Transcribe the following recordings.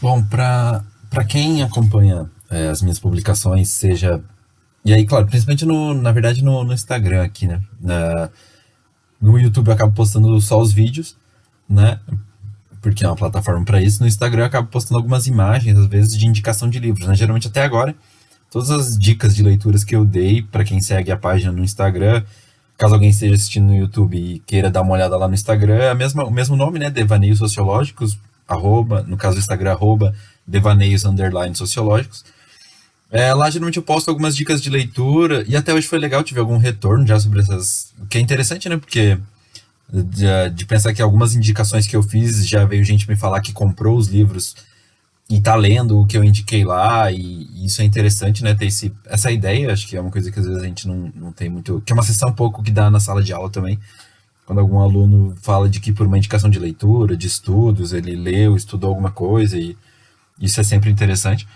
Bom, para quem acompanha as minhas publicações, seja. E aí, claro, principalmente na verdade no Instagram aqui, né? No YouTube eu acabo postando só os vídeos, né? Porque é uma plataforma para isso. No Instagram eu acabo postando algumas imagens, às vezes, de indicação de livros, né? Geralmente até agora, todas as dicas de leituras que eu dei para quem segue a página no Instagram, caso alguém esteja assistindo no YouTube e queira dar uma olhada lá no Instagram, é o mesmo nome, né? Devaneios Sociológicos, arroba, no caso do Instagram, arroba, devaneios underline sociológicos. Lá geralmente eu posto algumas dicas de leitura e até hoje foi legal, tive algum retorno já sobre essas. O que é interessante, né? Porque de pensar que algumas indicações que eu fiz já veio gente me falar que comprou os livros e tá lendo o que eu indiquei lá, e isso é interessante, né? Ter essa ideia, acho que é uma coisa que às vezes a gente não tem muito. Que é uma sessão um pouco que dá na sala de aula também. Quando algum aluno fala de que por uma indicação de leitura, de estudos, ele leu, estudou alguma coisa, e isso é sempre interessante.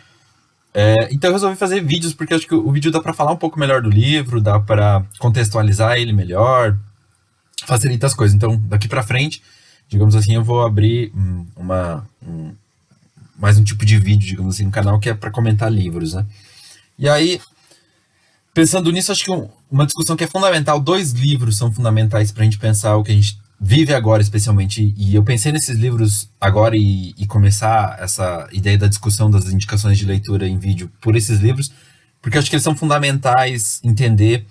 Então eu resolvi fazer vídeos, porque acho que o vídeo dá para falar um pouco melhor do livro, dá para contextualizar ele melhor, facilita as coisas. Então, daqui para frente, digamos assim, eu vou abrir mais um tipo de vídeo, digamos assim, no canal, que é para comentar livros, né? E aí, pensando nisso, acho que uma discussão que é fundamental, dois livros são fundamentais para a gente pensar o que a gente vive agora, especialmente, e eu pensei nesses livros agora e começar essa ideia da discussão das indicações de leitura em vídeo por esses livros, porque acho que eles são fundamentais entender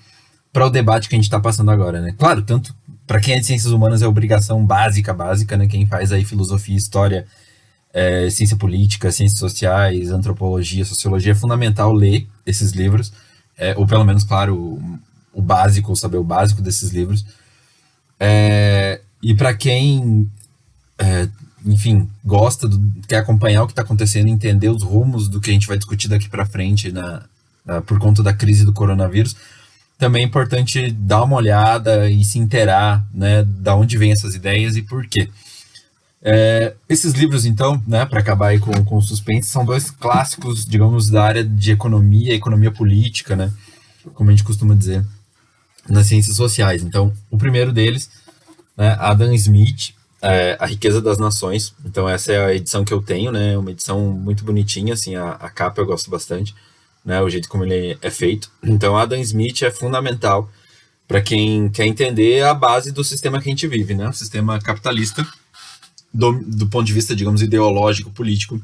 para o debate que a gente está passando agora, né? Claro, tanto para quem é de ciências humanas é obrigação básica, né? Quem faz aí filosofia, história, ciência política, ciências sociais, antropologia, sociologia, é fundamental ler esses livros, ou pelo menos, claro, o básico, saber o básico desses livros. E para quem, enfim, quer acompanhar o que está acontecendo, entender os rumos do que a gente vai discutir daqui para frente por conta da crise do coronavírus, também é importante dar uma olhada e se inteirar, né, da onde vêm essas ideias e por quê. Esses livros, então, né, para acabar aí com o suspense, são dois clássicos, digamos, da área de economia política, né, como a gente costuma dizer, nas ciências sociais. Então, o primeiro deles, né, Adam Smith, A Riqueza das Nações. Então, essa é a edição que eu tenho, né, uma edição muito bonitinha, assim, a capa eu gosto bastante, né, o jeito como ele é feito. Então, Adam Smith é fundamental para quem quer entender a base do sistema que a gente vive, né, o sistema capitalista, do ponto de vista, digamos, ideológico, político,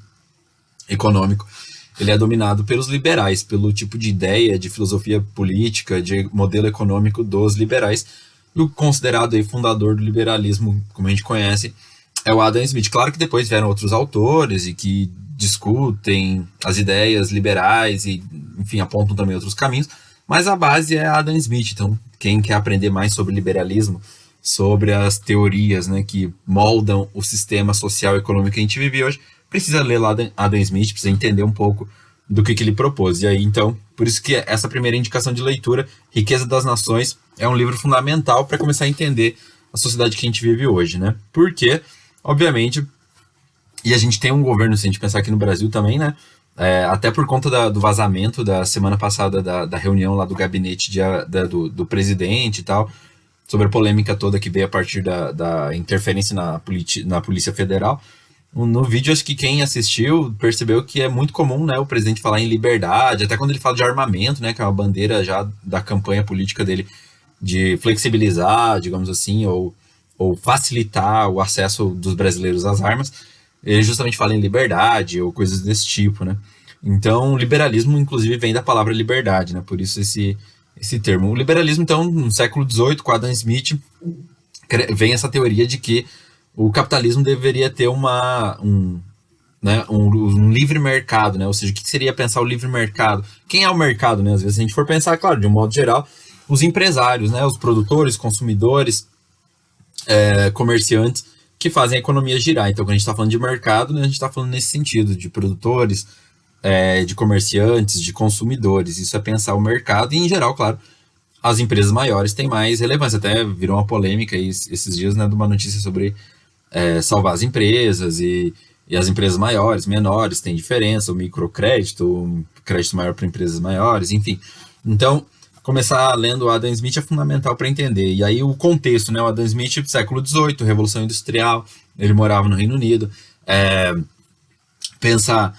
econômico. Ele é dominado pelos liberais, pelo tipo de ideia, de filosofia política, de modelo econômico dos liberais. E o considerado aí fundador do liberalismo, como a gente conhece, é o Adam Smith. Claro que depois vieram outros autores e que discutem as ideias liberais e, enfim, apontam também outros caminhos, mas a base é Adam Smith. Então, quem quer aprender mais sobre liberalismo, sobre as teorias, né, que moldam o sistema social e econômico que a gente vive hoje, precisa ler lá Adam Smith, precisa entender um pouco do que ele propôs. E aí, então, por isso que essa primeira indicação de leitura, Riqueza das Nações, é um livro fundamental para começar a entender a sociedade que a gente vive hoje, né? Porque, obviamente, e a gente tem um governo, se a gente pensar aqui no Brasil também, né? Até por conta do vazamento da semana passada da reunião lá do gabinete do presidente e tal, sobre a polêmica toda que veio a partir da interferência na Polícia Federal. No vídeo, acho que quem assistiu percebeu que é muito comum, né, o presidente falar em liberdade, até quando ele fala de armamento, né, que é uma bandeira já da campanha política dele de flexibilizar, digamos assim, ou facilitar o acesso dos brasileiros às armas. Ele justamente fala em liberdade ou coisas desse tipo, né. Então, o liberalismo, inclusive, vem da palavra liberdade, né, por isso esse termo. O liberalismo, então, no século XVIII, com Adam Smith, vem essa teoria de que o capitalismo deveria ter um livre mercado, né? Ou seja, o que seria pensar o livre mercado? Quem é o mercado, né? Às vezes a gente for pensar, claro, de um modo geral, os empresários, né? Os produtores, consumidores, comerciantes que fazem a economia girar. Então, quando a gente está falando de mercado, né, a gente está falando nesse sentido, de produtores, de comerciantes, de consumidores. Isso é pensar o mercado e, em geral, claro, as empresas maiores têm mais relevância. Até virou uma polêmica aí, esses dias, né, de uma notícia sobre salvar as empresas e as empresas maiores, menores, tem diferença, o microcrédito, o crédito maior para empresas maiores, enfim. Então, começar lendo o Adam Smith é fundamental para entender. E aí o contexto, né, o Adam Smith, século XVIII, Revolução Industrial, ele morava no Reino Unido, pensar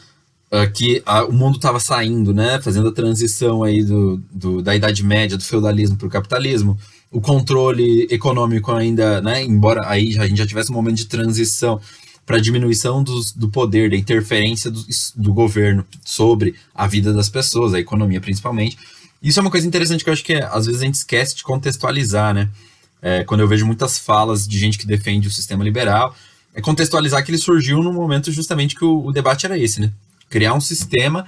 que o mundo estava saindo, né, fazendo a transição aí da Idade Média, do feudalismo para o capitalismo, o controle econômico ainda, né, embora aí a gente já tivesse um momento de transição para a diminuição do poder, da interferência do governo sobre a vida das pessoas, a economia principalmente. Isso é uma coisa interessante que eu acho que às vezes a gente esquece de contextualizar, né? Quando eu vejo muitas falas de gente que defende o sistema liberal, é contextualizar que ele surgiu num momento justamente que o debate era esse, né? Criar um sistema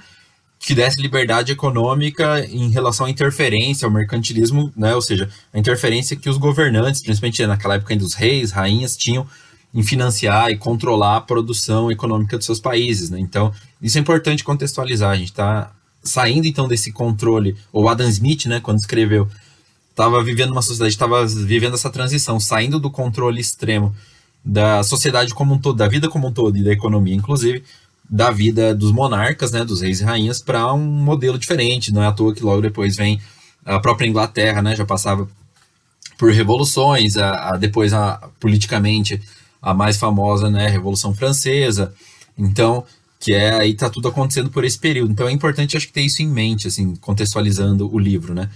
que desse liberdade econômica em relação à interferência, ao mercantilismo, né? Ou seja, a interferência que os governantes, principalmente naquela época ainda os reis, rainhas, tinham em financiar e controlar a produção econômica dos seus países, né? Então, isso é importante contextualizar. A gente está saindo, então, desse controle. O Adam Smith, né, quando escreveu, estava vivendo uma sociedade, estava vivendo essa transição, saindo do controle extremo da sociedade como um todo, da vida como um todo e da economia, inclusive, da vida dos monarcas, né, dos reis e rainhas, para um modelo diferente. Não é à toa que logo depois vem a própria Inglaterra, né, já passava por revoluções, depois politicamente a mais famosa, né, Revolução Francesa. Então, que aí tá tudo acontecendo por esse período. Então é importante, acho que, ter isso em mente, assim, contextualizando o livro, né?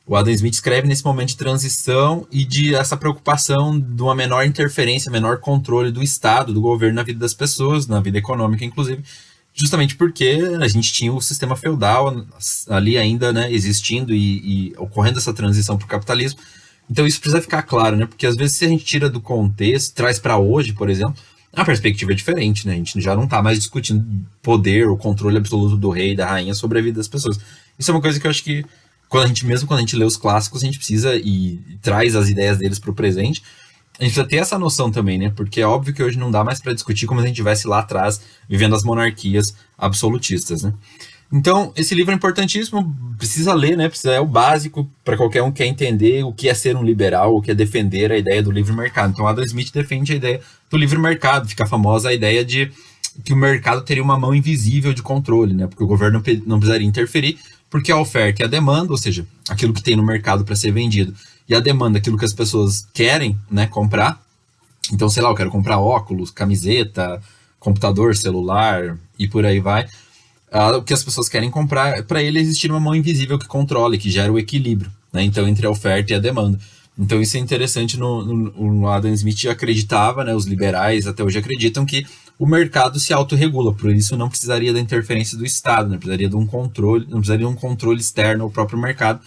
O Adam Smith escreve nesse momento de transição e de essa preocupação de uma menor interferência, menor controle do Estado, do governo na vida das pessoas, na vida econômica, inclusive, justamente porque a gente tinha o sistema feudal ali ainda, né, existindo e ocorrendo essa transição para o capitalismo. Então isso precisa ficar claro, né? Porque às vezes se a gente tira do contexto, traz para hoje, por exemplo, a perspectiva é diferente, né? A gente já não está mais discutindo poder ou controle absoluto do rei e da rainha sobre a vida das pessoas. Isso é uma coisa que eu acho que mesmo quando a gente lê os clássicos, a gente precisa e traz as ideias deles para o presente. A gente precisa ter essa noção também, né? Porque é óbvio que hoje não dá mais para discutir como se a gente estivesse lá atrás, vivendo as monarquias absolutistas, né? Então, esse livro é importantíssimo, precisa ler, né? É o básico para qualquer um que quer entender o que é ser um liberal, o que é defender a ideia do livre mercado. Então, Adam Smith defende a ideia do livre mercado, fica famosa a ideia de que o mercado teria uma mão invisível de controle, né? Porque o governo não precisaria interferir, porque a oferta e a demanda, ou seja, aquilo que tem no mercado para ser vendido, e a demanda, aquilo que as pessoas querem, né, comprar. Então, sei lá, eu quero comprar óculos, camiseta, computador, celular e por aí vai. O que as pessoas querem comprar, para ele existir uma mão invisível que controle, que gera o equilíbrio, né? Então, entre a oferta e a demanda. Então, isso é interessante. No Adam Smith acreditava, né, os liberais até hoje acreditam que o mercado se autorregula, por isso não precisaria da interferência do Estado, não precisaria de um controle externo ao próprio mercado.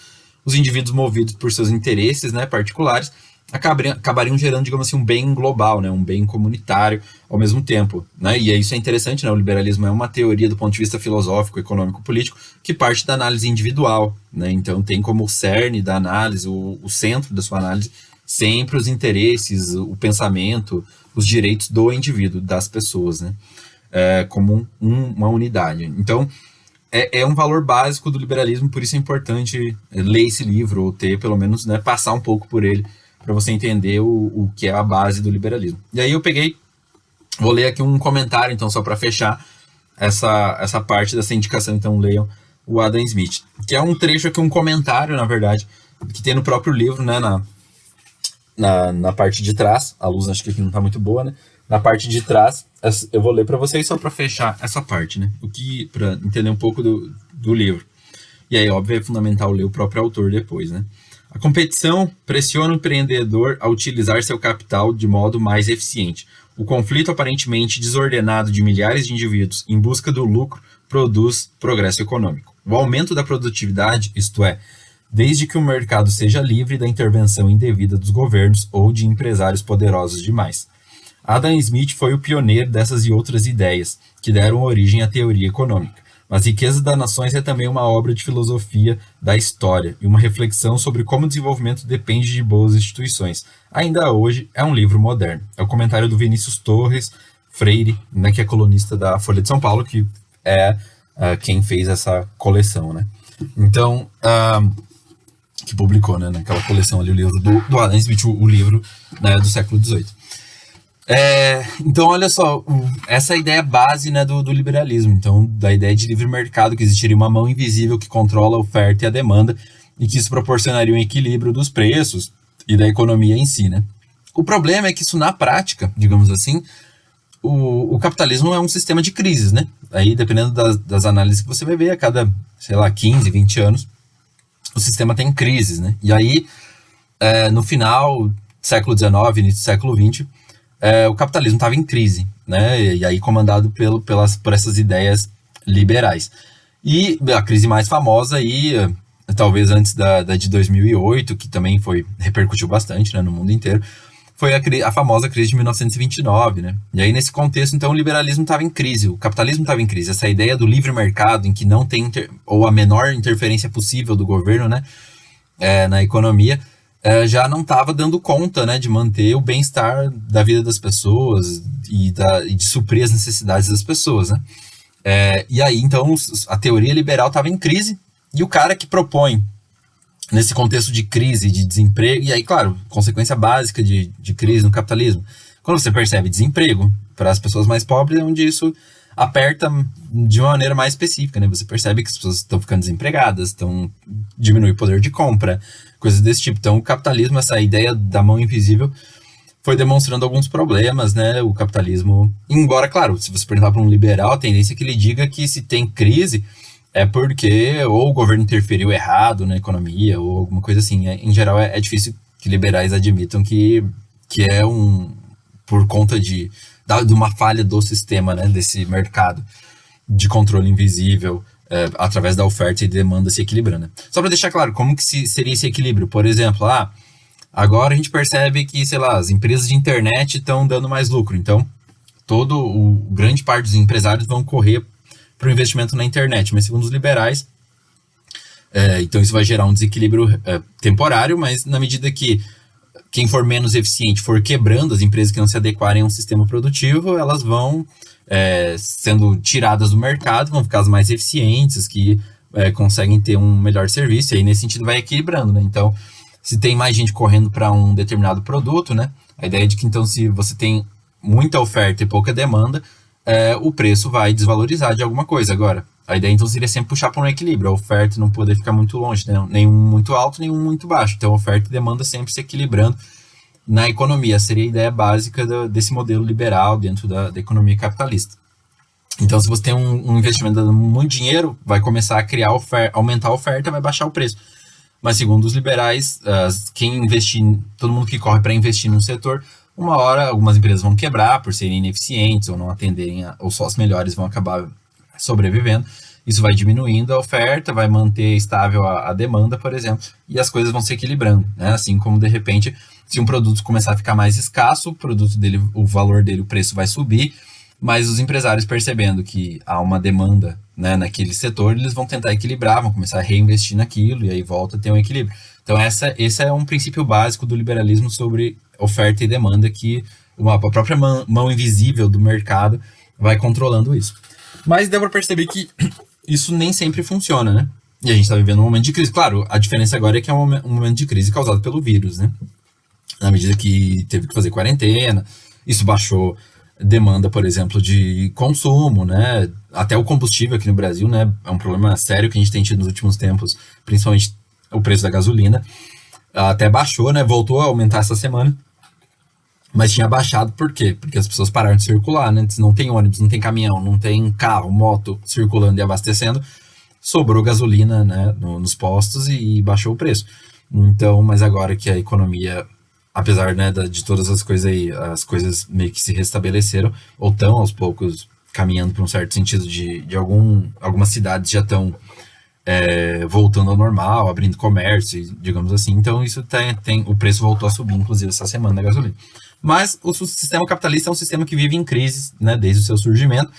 Os indivíduos movidos por seus interesses, né, particulares, acabariam gerando, digamos assim, um bem global, né, um bem comunitário ao mesmo tempo, né? E isso é interessante, né? O liberalismo é uma teoria do ponto de vista filosófico, econômico, político, que parte da análise individual, né? Então tem como cerne da análise, o centro da sua análise, sempre os interesses, o pensamento, os direitos do indivíduo, das pessoas, né? Como uma unidade. Então, é um valor básico do liberalismo, por isso é importante ler esse livro, ou ter, pelo menos, né, passar um pouco por ele, para você entender o que é a base do liberalismo. E aí eu vou ler aqui um comentário, então, só para fechar essa parte dessa indicação. Então, leiam o Adam Smith, que é um trecho aqui, um comentário, na verdade, que tem no próprio livro, né, na parte de trás. A luz acho que aqui não está muito boa, né? Na parte de trás, eu vou ler para vocês só para fechar essa parte, né? Para entender um pouco do livro. E aí, óbvio, é fundamental ler o próprio autor depois, né? A competição pressiona o empreendedor a utilizar seu capital de modo mais eficiente. O conflito aparentemente desordenado de milhares de indivíduos em busca do lucro produz progresso econômico. O aumento da produtividade, isto é, desde que o mercado seja livre da intervenção indevida dos governos ou de empresários poderosos demais. Adam Smith foi o pioneiro dessas e outras ideias, que deram origem à teoria econômica. Mas Riqueza das Nações é também uma obra de filosofia da história e uma reflexão sobre como o desenvolvimento depende de boas instituições. Ainda hoje é um livro moderno. É o comentário do Vinícius Torres Freire, né, que é colunista da Folha de São Paulo, que é quem fez essa coleção, né? Então, que publicou, né, naquela coleção ali o livro do Adam Smith, o livro, né, do século XVIII. Então, olha só, essa é a ideia base, né, do liberalismo. Então, da ideia de livre mercado, que existiria uma mão invisível que controla a oferta e a demanda e que isso proporcionaria um equilíbrio dos preços e da economia em si, né? O problema é que isso, na prática, digamos assim, o capitalismo é um sistema de crises, né? aí dependendo das análises que você vai ver, a cada, sei lá, 15, 20 anos, o sistema tem crises, né? E aí, no final do século XIX, início do século XX, o capitalismo estava em crise, né? E aí comandado por essas ideias liberais. E a crise mais famosa aí, talvez antes da de 2008, que também repercutiu bastante, né, no mundo inteiro, foi a famosa crise de 1929, né? E aí, nesse contexto, então, o liberalismo estava em crise, o capitalismo estava em crise. Essa ideia do livre mercado, em que não tem, ou a menor interferência possível do governo, né, na economia, já não estava dando conta, né, de manter o bem-estar da vida das pessoas e de suprir as necessidades das pessoas, né? E aí, então, a teoria liberal estava em crise, e o cara que propõe, nesse contexto de crise, de desemprego, e aí, claro, consequência básica de crise no capitalismo, quando você percebe desemprego para as pessoas mais pobres, é onde isso aperta de uma maneira mais específica, né? Você percebe que as pessoas estão ficando desempregadas, diminui o poder de compra, coisas desse tipo. Então, o capitalismo, essa ideia da mão invisível, foi demonstrando alguns problemas, né? O capitalismo, embora, claro, se você perguntar para um liberal, a tendência é que ele diga que se tem crise é porque ou o governo interferiu errado na economia ou alguma coisa assim. Em geral, é difícil que liberais admitam que é por conta de uma falha do sistema, né? Desse mercado de controle invisível, através da oferta e demanda se equilibrando. Só para deixar claro, como que seria esse equilíbrio? Por exemplo, agora a gente percebe que, sei lá, as empresas de internet estão dando mais lucro. Então, grande parte dos empresários vão correr para o investimento na internet. Mas, segundo os liberais, então isso vai gerar um desequilíbrio temporário, mas na medida que quem for menos eficiente for quebrando, as empresas que não se adequarem a um sistema produtivo, elas vão sendo tiradas do mercado, vão ficar as mais eficientes, as que conseguem ter um melhor serviço, e aí nesse sentido vai equilibrando, né? Então, se tem mais gente correndo para um determinado produto, né? A ideia é de que, então, se você tem muita oferta e pouca demanda, o preço vai desvalorizar de alguma coisa. Agora, a ideia, então, seria sempre puxar para um equilíbrio. A oferta não poder ficar muito longe, né? Nenhum muito alto, nenhum muito baixo. Então, oferta e demanda sempre se equilibrando na economia. Seria a ideia básica desse modelo liberal dentro da economia capitalista. Então, se você tem um investimento dando muito dinheiro, vai começar a aumentar a oferta, vai baixar o preço. Mas, segundo os liberais, quem investir, todo mundo que corre para investir num setor, uma hora algumas empresas vão quebrar por serem ineficientes ou não atenderem, ou só as melhores vão acabar sobrevivendo. Isso vai diminuindo a oferta, vai manter estável a demanda, por exemplo, e as coisas vão se equilibrando, né? Assim como, de repente, se um produto começar a ficar mais escasso, o produto dele, o valor dele, o preço vai subir, mas os empresários, percebendo que há uma demanda, né, naquele setor, eles vão tentar equilibrar, vão começar a reinvestir naquilo, e aí volta a ter um equilíbrio. Então, esse é um princípio básico do liberalismo sobre oferta e demanda, que a própria mão invisível do mercado vai controlando isso. Mas deu para perceber que isso nem sempre funciona, né? E a gente está vivendo um momento de crise. Claro, a diferença agora é que é um momento de crise causado pelo vírus, né? Na medida que teve que fazer quarentena, isso baixou demanda, por exemplo, de consumo, né? Até o combustível aqui no Brasil, né? É um problema sério que a gente tem tido nos últimos tempos, principalmente o preço da gasolina. Até baixou, né? Voltou a aumentar essa semana. Mas tinha baixado por quê? Porque as pessoas pararam de circular, né? Não tem ônibus, não tem caminhão, não tem carro, moto circulando e abastecendo. Sobrou gasolina, né, nos postos e baixou o preço. Então, mas agora que a economia, apesar, né, de todas as coisas aí, as coisas meio que se restabeleceram, ou estão aos poucos caminhando para um certo sentido de algumas cidades já estão voltando ao normal, abrindo comércio, digamos assim. Então isso o preço voltou a subir, inclusive, essa semana da gasolina. Mas o sistema capitalista é um sistema que vive em crises, né, desde o seu surgimento.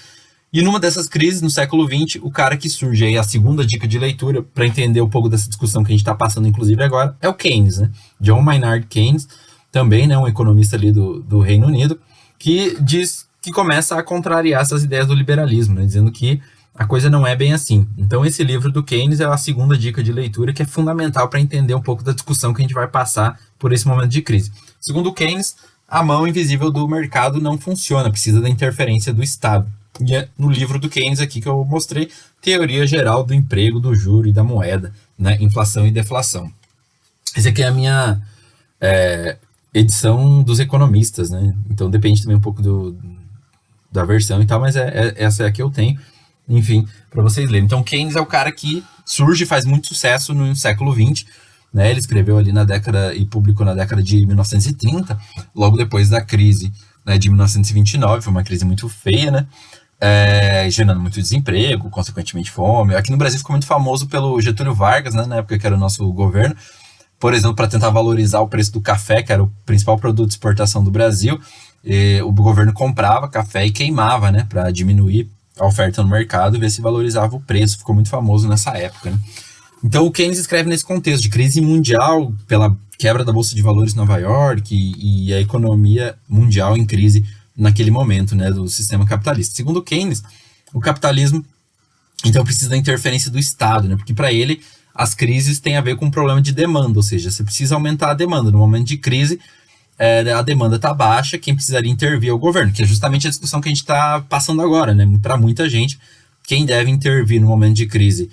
E numa dessas crises, no século XX, o cara que surge aí, a segunda dica de leitura, para entender um pouco dessa discussão que a gente está passando, inclusive, agora, é o Keynes, né? John Maynard Keynes, também, né, um economista ali do Reino Unido, que diz que começa a contrariar essas ideias do liberalismo, né, dizendo que a coisa não é bem assim. Então, esse livro do Keynes é a segunda dica de leitura, que é fundamental para entender um pouco da discussão que a gente vai passar por esse momento de crise. Segundo Keynes, a mão invisível do mercado não funciona, precisa da interferência do Estado. E é no livro do Keynes aqui que eu mostrei, Teoria Geral do Emprego, do Juro e da Moeda, né? Inflação e Deflação. Essa aqui é a minha edição dos economistas, né? Então depende também um pouco da versão e tal, mas essa é a que eu tenho. enfim, para vocês lerem. Então, Keynes é o cara que surge e faz muito sucesso no século XX, né? Ele escreveu ali na década e publicou na década de 1930, logo depois da crise, né, de 1929, foi uma crise muito feia, né? Gerando muito desemprego, consequentemente fome. Aqui no Brasil ficou muito famoso pelo Getúlio Vargas, né, na época que era o nosso governo, por exemplo, para tentar valorizar o preço do café, que era o principal produto de exportação do Brasil. O governo comprava café e queimava, né, para diminuir a oferta no mercado e ver se valorizava o preço. Ficou muito famoso nessa época, né? Então o Keynes escreve nesse contexto de crise mundial, pela quebra da Bolsa de Valores em Nova York e a economia mundial em crise naquele momento, né, do sistema capitalista. Segundo Keynes, o capitalismo então precisa da interferência do Estado, né, porque para ele as crises têm a ver com um problema de demanda, ou seja, você precisa aumentar a demanda. No momento de crise, a demanda está baixa, quem precisaria intervir é o governo, que é justamente a discussão que a gente está passando agora, né? Para muita gente, quem deve intervir no momento de crise,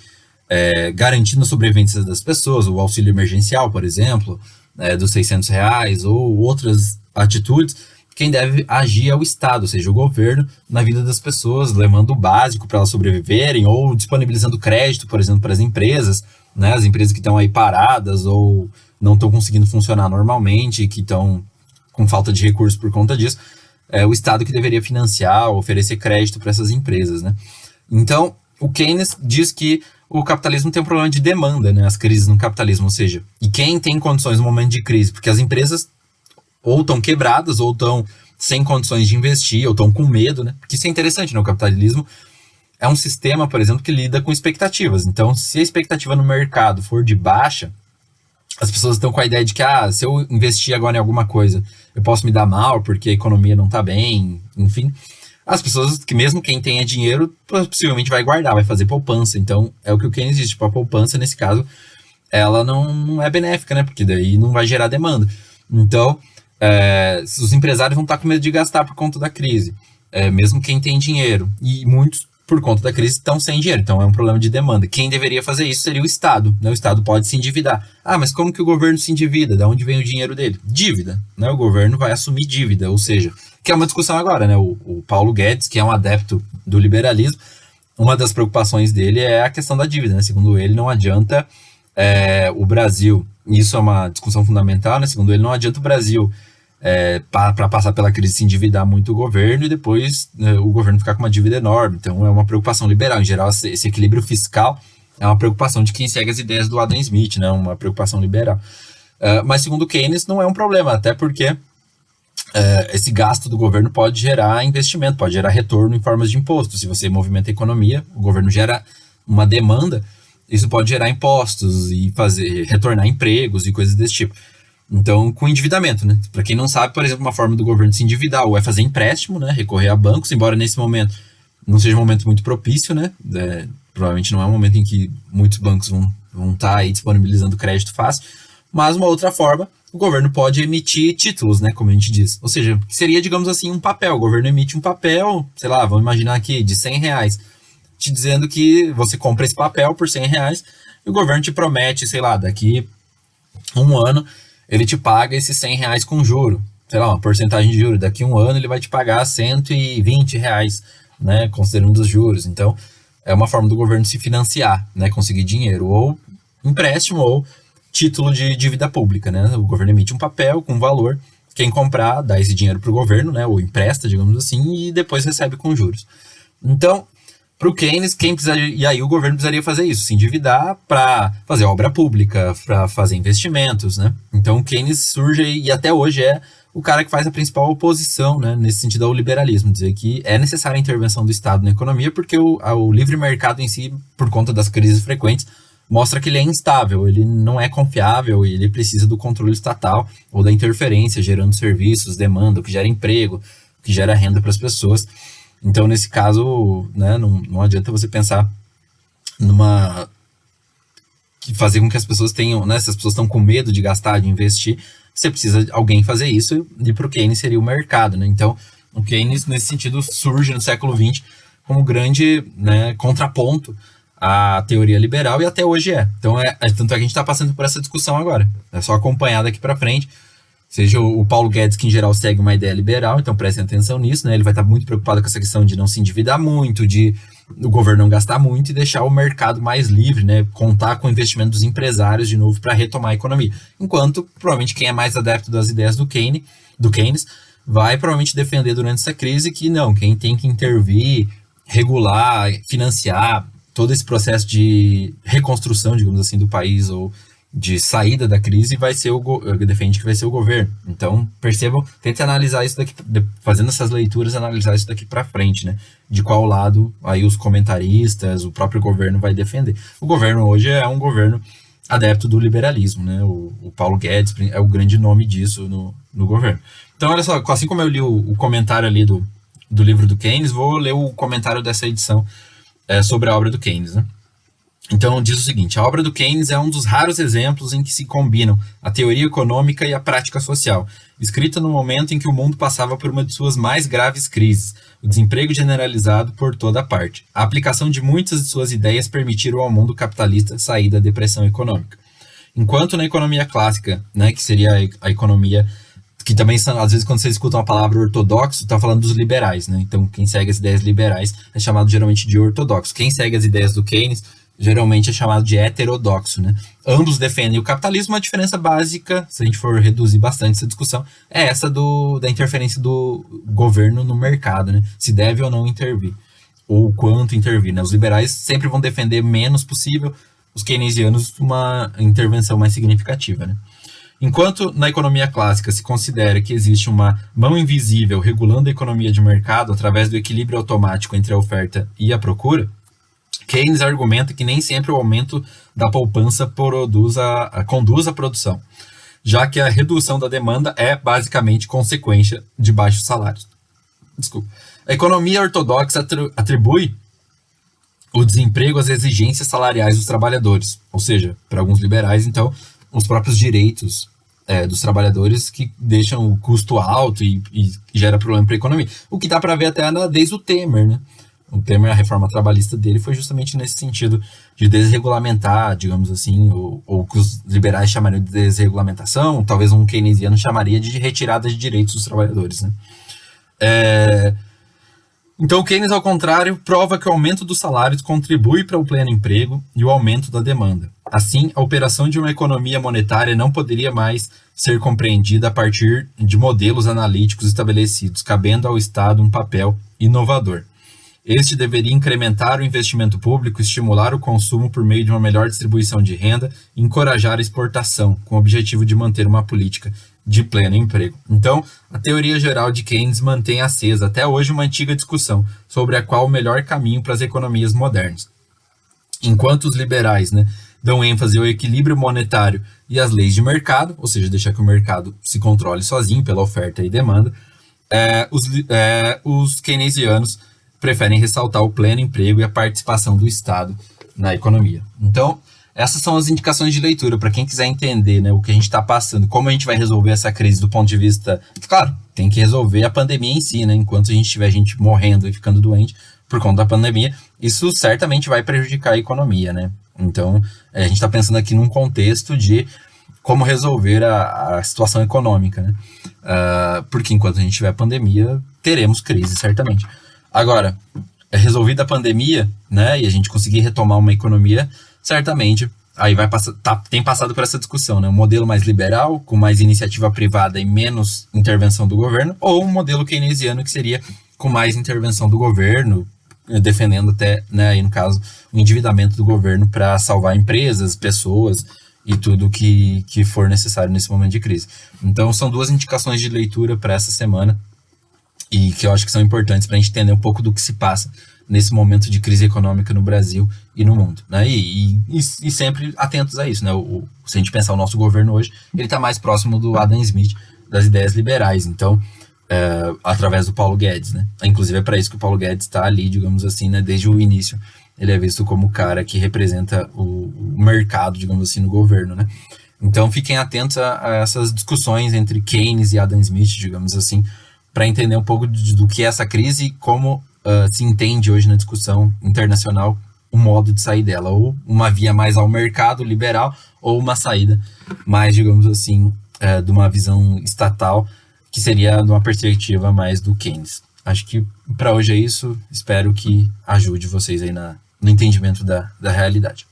garantindo a sobrevivência das pessoas, o auxílio emergencial, por exemplo, dos R$600, ou outras atitudes, quem deve agir é o Estado, ou seja, o governo, na vida das pessoas, levando o básico para elas sobreviverem, ou disponibilizando crédito, por exemplo, para as empresas, né? As empresas que estão aí paradas ou não estão conseguindo funcionar normalmente, que estão com falta de recursos por conta disso, é o Estado que deveria financiar, oferecer crédito para essas empresas, né? Então, o Keynes diz que o capitalismo tem um problema de demanda, né? As crises no capitalismo, ou seja, e quem tem condições no momento de crise, porque as empresas ou estão quebradas, ou estão sem condições de investir, ou estão com medo, né? Porque isso é interessante, né? O capitalismo é um sistema, por exemplo, que lida com expectativas. Então, se a expectativa no mercado for de baixa, as pessoas estão com a ideia de que, se eu investir agora em alguma coisa, eu posso me dar mal porque a economia não está bem, enfim. As pessoas, que mesmo quem tenha dinheiro, possivelmente vai guardar, vai fazer poupança. Então, é o que o Keynes diz, tipo, a poupança, nesse caso, ela não é benéfica, né? Porque daí não vai gerar demanda. Então, os empresários vão estar com medo de gastar por conta da crise. Mesmo quem tem dinheiro. E muitos, por conta da crise, estão sem dinheiro. Então, é um problema de demanda. Quem deveria fazer isso seria o Estado, né? O Estado pode se endividar. Mas como que o governo se endivida? De onde vem o dinheiro dele? Dívida, né? O governo vai assumir dívida, ou seja, que é uma discussão agora, né? O Paulo Guedes, que é um adepto do liberalismo, uma das preocupações dele é a questão da dívida, né? Segundo ele, não adianta o Brasil, isso é uma discussão fundamental, né? Segundo ele, não adianta o Brasil para passar pela crise se endividar muito o governo e depois o governo ficar com uma dívida enorme. Então é uma preocupação liberal. Em geral, esse equilíbrio fiscal é uma preocupação de quem segue as ideias do Adam Smith, né? Uma preocupação liberal. Mas segundo Keynes não é um problema, até porque esse gasto do governo pode gerar investimento, pode gerar retorno em formas de imposto. Se você movimenta a economia, o governo gera uma demanda, isso pode gerar impostos e retornar empregos e coisas desse tipo. Então, com endividamento, né? Para quem não sabe, por exemplo, uma forma do governo se endividar ou é fazer empréstimo, né? Recorrer a bancos, embora nesse momento não seja um momento muito propício, né? Provavelmente não é um momento em que muitos bancos vão estar aí disponibilizando crédito fácil, mas uma outra forma, o governo pode emitir títulos, né? Como a gente diz. Ou seja, seria, digamos assim, um papel. O governo emite um papel, sei lá, vamos imaginar aqui, de R$100, te dizendo que você compra esse papel por R$100 e o governo te promete, sei lá, daqui um ano ele te paga esses R$100 com juro, sei lá, uma porcentagem de juros. Daqui um ano ele vai te pagar R$120, né, considerando os juros. Então, é uma forma do governo se financiar, né, conseguir dinheiro, ou empréstimo, ou título de dívida pública, né? O governo emite um papel com valor, quem comprar dá esse dinheiro para o governo, né, ou empresta, digamos assim, e depois recebe com juros. Então, para o Keynes, e aí o governo precisaria fazer isso, se endividar para fazer obra pública, para fazer investimentos, né? Então o Keynes surge e até hoje é o cara que faz a principal oposição, né, nesse sentido ao liberalismo, dizer que é necessária a intervenção do Estado na economia porque o livre mercado em si, por conta das crises frequentes, mostra que ele é instável, ele não é confiável e ele precisa do controle estatal ou da interferência, gerando serviços, demanda, o que gera emprego, o que gera renda para as pessoas. Então, nesse caso, né, não adianta você pensar fazer com que as pessoas tenham, né, se as pessoas estão com medo de gastar, de investir, você precisa de alguém fazer isso, e para o Keynes seria o mercado, né? Então, o Keynes, nesse sentido, surge no século XX como grande, né, contraponto à teoria liberal, e até hoje é. Então, tanto é que a gente está passando por essa discussão agora. É só acompanhar daqui para frente. Seja o Paulo Guedes, que em geral segue uma ideia liberal, então prestem atenção nisso, né? Ele vai estar muito preocupado com essa questão de não se endividar muito, de o governo não gastar muito e deixar o mercado mais livre, né? Contar com o investimento dos empresários de novo para retomar a economia. Enquanto, provavelmente, quem é mais adepto das ideias do Keynes vai provavelmente defender durante essa crise que não, quem tem que intervir, regular, financiar todo esse processo de reconstrução, digamos assim, do país ou de saída da crise vai ser defende que vai ser o governo. Então, percebam, tentem analisar isso daqui, fazendo essas leituras, analisar isso daqui para frente, né? De qual lado aí os comentaristas, o próprio governo vai defender. O governo hoje é um governo adepto do liberalismo, né? O Paulo Guedes é o grande nome disso no governo. Então, olha só, assim como eu li o comentário ali do livro do Keynes, vou ler o comentário dessa edição sobre a obra do Keynes, né? Então, diz o seguinte: a obra do Keynes é um dos raros exemplos em que se combinam a teoria econômica e a prática social, escrita no momento em que o mundo passava por uma de suas mais graves crises, o desemprego generalizado por toda parte. A aplicação de muitas de suas ideias permitiram ao mundo capitalista sair da depressão econômica. Enquanto na economia clássica, né, que seria a economia que também, às vezes, quando você escuta uma palavra ortodoxo, está falando dos liberais, né? Então, quem segue as ideias liberais é chamado geralmente de ortodoxo. Quem segue as ideias do Keynes geralmente é chamado de heterodoxo, né? Ambos defendem o capitalismo. A diferença básica, se a gente for reduzir bastante essa discussão, é essa da interferência do governo no mercado, né? Se deve ou não intervir, ou quanto intervir, né? Os liberais sempre vão defender menos possível, os keynesianos uma intervenção mais significativa, né? Enquanto na economia clássica se considera que existe uma mão invisível regulando a economia de mercado através do equilíbrio automático entre a oferta e a procura, Keynes argumenta que nem sempre o aumento da poupança conduz à produção, já que a redução da demanda é basicamente consequência de baixos salários. Desculpa. A economia ortodoxa atribui o desemprego às exigências salariais dos trabalhadores, ou seja, para alguns liberais, então, os próprios direitos dos trabalhadores que deixam o custo alto e gera problema para a economia. O que dá para ver até desde o Temer, né? O Temer, a reforma trabalhista dele foi justamente nesse sentido de desregulamentar, digamos assim, ou que os liberais chamariam de desregulamentação, talvez um keynesiano chamaria de retirada de direitos dos trabalhadores, né? Então, o Keynes, ao contrário, prova que o aumento dos salários contribui para o pleno emprego e o aumento da demanda. Assim, a operação de uma economia monetária não poderia mais ser compreendida a partir de modelos analíticos estabelecidos, cabendo ao Estado um papel inovador. Este deveria incrementar o investimento público, estimular o consumo por meio de uma melhor distribuição de renda e encorajar a exportação, com o objetivo de manter uma política de pleno emprego. Então, a teoria geral de Keynes mantém acesa até hoje uma antiga discussão sobre qual o melhor caminho para as economias modernas. Enquanto os liberais, né, dão ênfase ao equilíbrio monetário e às leis de mercado, ou seja, deixar que o mercado se controle sozinho pela oferta e demanda, os keynesianos preferem ressaltar o pleno emprego e a participação do Estado na economia. Então, essas são as indicações de leitura para quem quiser entender, né, o que a gente está passando, como a gente vai resolver essa crise do ponto de vista... Claro, tem que resolver a pandemia em si, né? Enquanto a gente tiver gente morrendo e ficando doente por conta da pandemia, isso certamente vai prejudicar a economia, né? Então, a gente está pensando aqui num contexto de como resolver a situação econômica, né? Porque enquanto a gente tiver pandemia, teremos crise, certamente. Agora, resolvida a pandemia, né, e a gente conseguir retomar uma economia, certamente, aí tem passado por essa discussão, né, um modelo mais liberal, com mais iniciativa privada e menos intervenção do governo, ou um modelo keynesiano que seria com mais intervenção do governo, defendendo até, né, aí no caso, o endividamento do governo para salvar empresas, pessoas e tudo que for necessário nesse momento de crise. Então, são duas indicações de leitura para essa semana, e que eu acho que são importantes para a gente entender um pouco do que se passa nesse momento de crise econômica no Brasil e no mundo, né? E sempre atentos a isso, né? Se a gente pensar o nosso governo hoje, ele está mais próximo do Adam Smith, das ideias liberais, então, através do Paulo Guedes, né? Inclusive é para isso que o Paulo Guedes está ali, digamos assim, né? Desde o início, ele é visto como o cara que representa o mercado, digamos assim, no governo, né? Então, fiquem atentos a essas discussões entre Keynes e Adam Smith, digamos assim, para entender um pouco do que é essa crise e como se entende hoje na discussão internacional um modo de sair dela, ou uma via mais ao mercado liberal, ou uma saída mais, digamos assim, de uma visão estatal, que seria de uma perspectiva mais do Keynes. Acho que para hoje é isso. Espero que ajude vocês aí no entendimento da realidade.